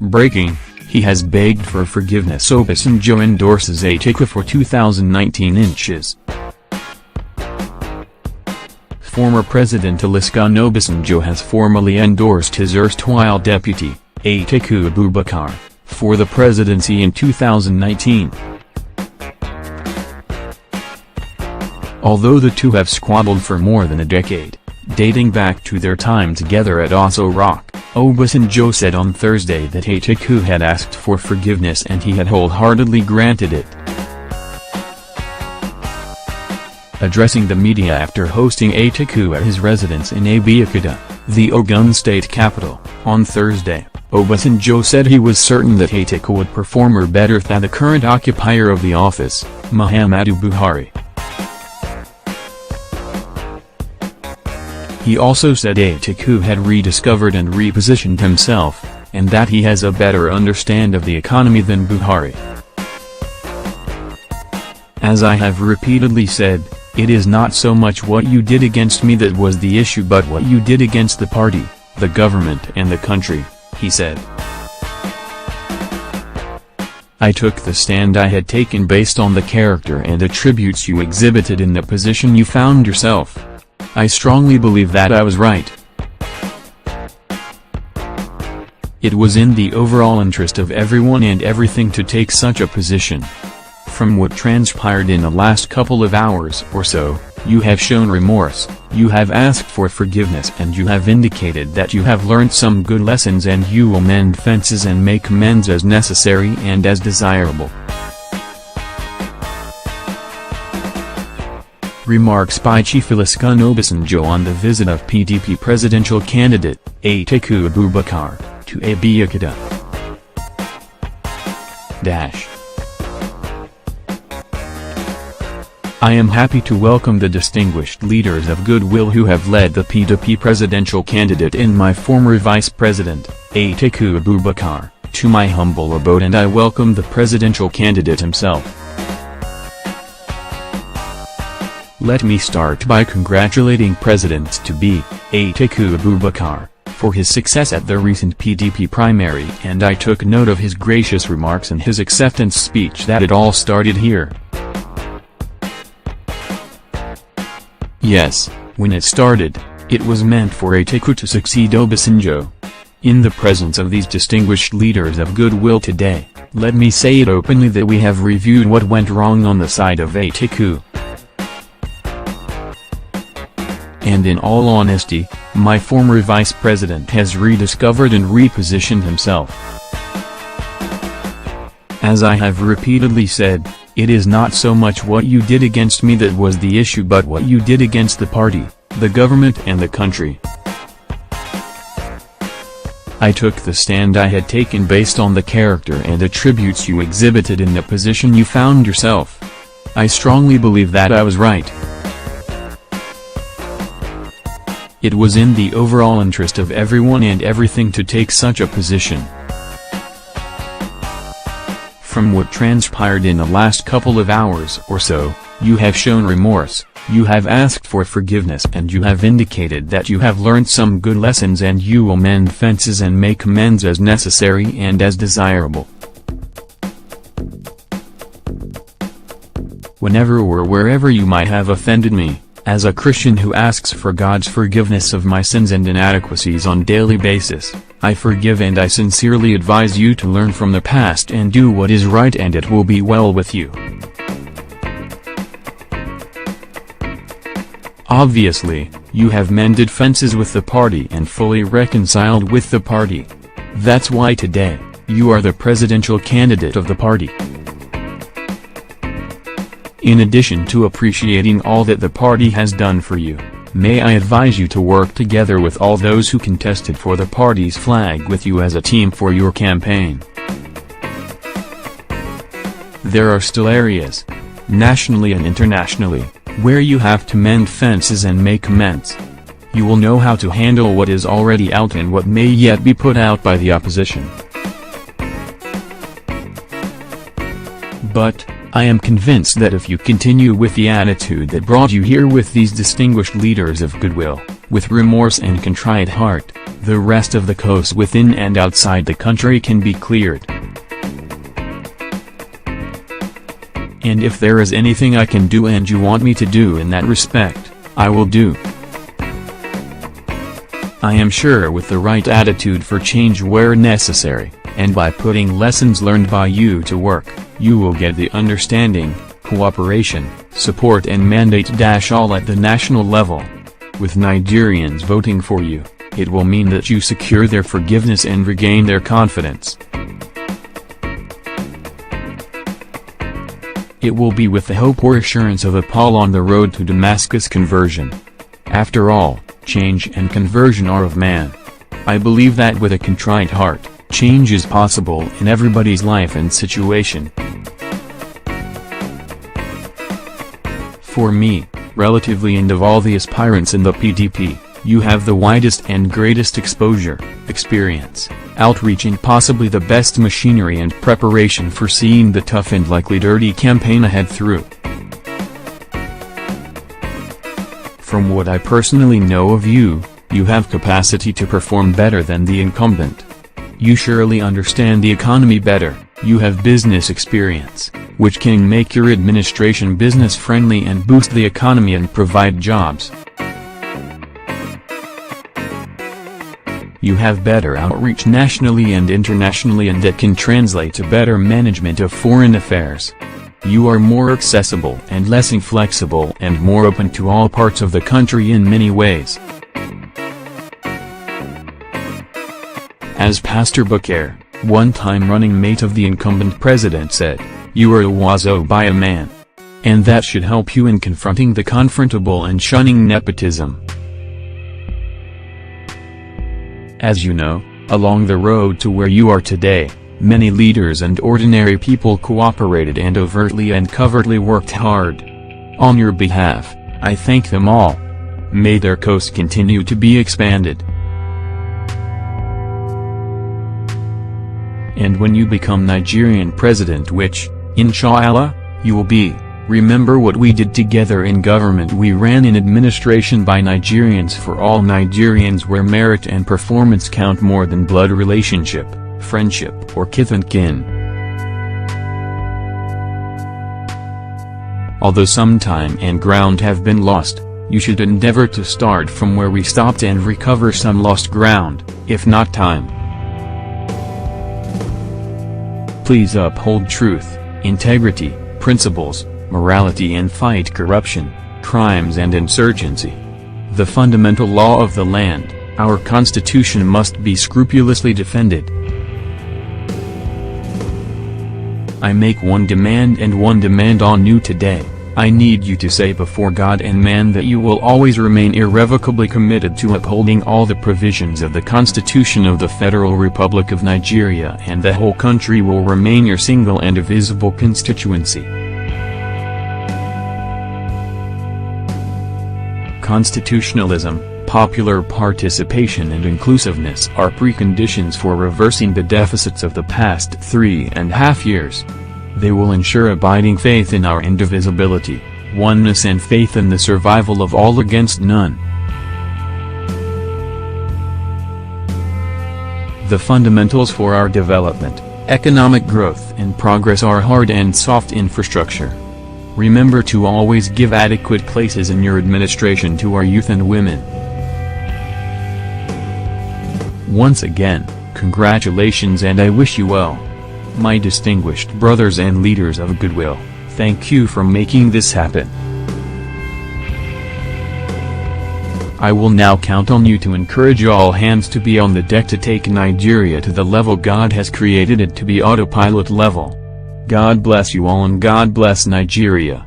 Breaking: he has begged for forgiveness. Obasanjo endorses Atiku for 2019 inches. Former President Olusegun Obasanjo has formally endorsed his erstwhile deputy, Atiku Abubakar, for the presidency in 2019. Although the two have squabbled for more than a decade, dating back to their time together at Aso Rock, Obasanjo said on Thursday that Atiku had asked for forgiveness and he had wholeheartedly granted it. Addressing the media after hosting Atiku at his residence in Abeokuta, the Ogun state capital, on Thursday, Obasanjo said he was certain that Atiku would perform better than the current occupier of the office, Muhammadu Buhari. He also said Atiku had rediscovered and repositioned himself, and that he has a better understanding of the economy than Buhari. As I have repeatedly said, it is not so much what you did against me that was the issue but what you did against the party, the government and the country, he said. I took the stand I had taken based on the character and attributes you exhibited in the position you found yourself. I strongly believe that I was right. It was in the overall interest of everyone and everything to take such a position. From what transpired in the last couple of hours or so, you have shown remorse, you have asked for forgiveness and you have indicated that you have learned some good lessons and you will mend fences and make amends as necessary and as desirable. Remarks by Chief Olusegun Obasanjo on the visit of PDP presidential candidate, Atiku Abubakar, to Abeokuta. I am happy to welcome the distinguished leaders of goodwill who have led the PDP presidential candidate and my former vice president, Atiku Abubakar, to my humble abode, and I welcome the presidential candidate himself. Let me start by congratulating President-to-be, Atiku Abubakar, for his success at the recent PDP primary, and I took note of his gracious remarks and his acceptance speech that it all started here. Yes, when it started, it was meant for Atiku to succeed Obasanjo. In the presence of these distinguished leaders of goodwill today, let me say it openly that we have reviewed what went wrong on the side of Atiku. And in all honesty, my former vice president has rediscovered and repositioned himself. As I have repeatedly said, it is not so much what you did against me that was the issue but what you did against the party, the government and the country. I took the stand I had taken based on the character and attributes you exhibited in the position you found yourself. I strongly believe that I was right. It was in the overall interest of everyone and everything to take such a position. From what transpired in the last couple of hours or so, you have shown remorse, you have asked for forgiveness and you have indicated that you have learned some good lessons and you will mend fences and make amends as necessary and as desirable. Whenever or wherever you might have offended me, as a Christian who asks for God's forgiveness of my sins and inadequacies on daily basis, I forgive and I sincerely advise you to learn from the past and do what is right and it will be well with you. Obviously, you have mended fences with the party and fully reconciled with the party. That's why today, you are the presidential candidate of the party. In addition to appreciating all that the party has done for you, may I advise you to work together with all those who contested for the party's flag with you as a team for your campaign. There are still areas, nationally and internationally, where you have to mend fences and make amends. You will know how to handle what is already out and what may yet be put out by the opposition. But, I am convinced that if you continue with the attitude that brought you here with these distinguished leaders of goodwill, With remorse and contrite heart, the rest of the coast within and outside the country can be cleared. And if there is anything I can do and you want me to do in that respect, I will do. I am sure with the right attitude for change where necessary, and by putting lessons learned by you to work, you will get the understanding, cooperation, support and mandate all at the national level. With Nigerians voting for you, it will mean that you secure their forgiveness and regain their confidence. It will be with the hope or assurance of a Paul on the road to Damascus conversion. After all, change and conversion are of man. I believe that with a contrite heart, change is possible in everybody's life and situation. For me, relatively and of all the aspirants in the PDP, you have the widest and greatest exposure, experience, outreach and possibly the best machinery and preparation for seeing the tough and likely dirty campaign ahead through. From what I personally know of you, you have capacity to perform better than the incumbent. You surely understand the economy better, you have business experience, which can make your administration business-friendly and boost the economy and provide jobs. You have better outreach nationally and internationally and that can translate to better management of foreign affairs. You are more accessible and less inflexible and more open to all parts of the country in many ways. As Pastor Booker, one-time running mate of the incumbent president said, you are a wazo by a man. And that should help you in confronting the confrontable and shunning nepotism. As you know, along the road to where you are today, many leaders and ordinary people cooperated and overtly and covertly worked hard. On your behalf, I thank them all. May their coast continue to be expanded. And when you become Nigerian president, which, inshallah, you will be, remember what we did together in government. We ran in administration by Nigerians for all Nigerians where merit and performance count more than blood relationship, friendship or kith and kin. Although some time and ground have been lost, you should endeavor to start from where we stopped and recover some lost ground, if not time. Please uphold truth, integrity, principles, morality and fight corruption, crimes and insurgency. The fundamental law of the land, our Constitution, must be scrupulously defended. I make one demand and one demand on you today. I need you to say before God and man that you will always remain irrevocably committed to upholding all the provisions of the Constitution of the Federal Republic of Nigeria, and the whole country will remain your single and divisible constituency. Constitutionalism, popular participation and inclusiveness are preconditions for reversing the deficits of the past 3.5 years. They will ensure abiding faith in our indivisibility, oneness and faith in the survival of all against none. The fundamentals for our development, economic growth and progress are hard and soft infrastructure. Remember to always give adequate places in your administration to our youth and women. Once again, congratulations and I wish you well. My distinguished brothers and leaders of goodwill, thank you for making this happen. I will now count on you to encourage all hands to be on the deck to take Nigeria to the level God has created it to be, autopilot level. God bless you all and God bless Nigeria.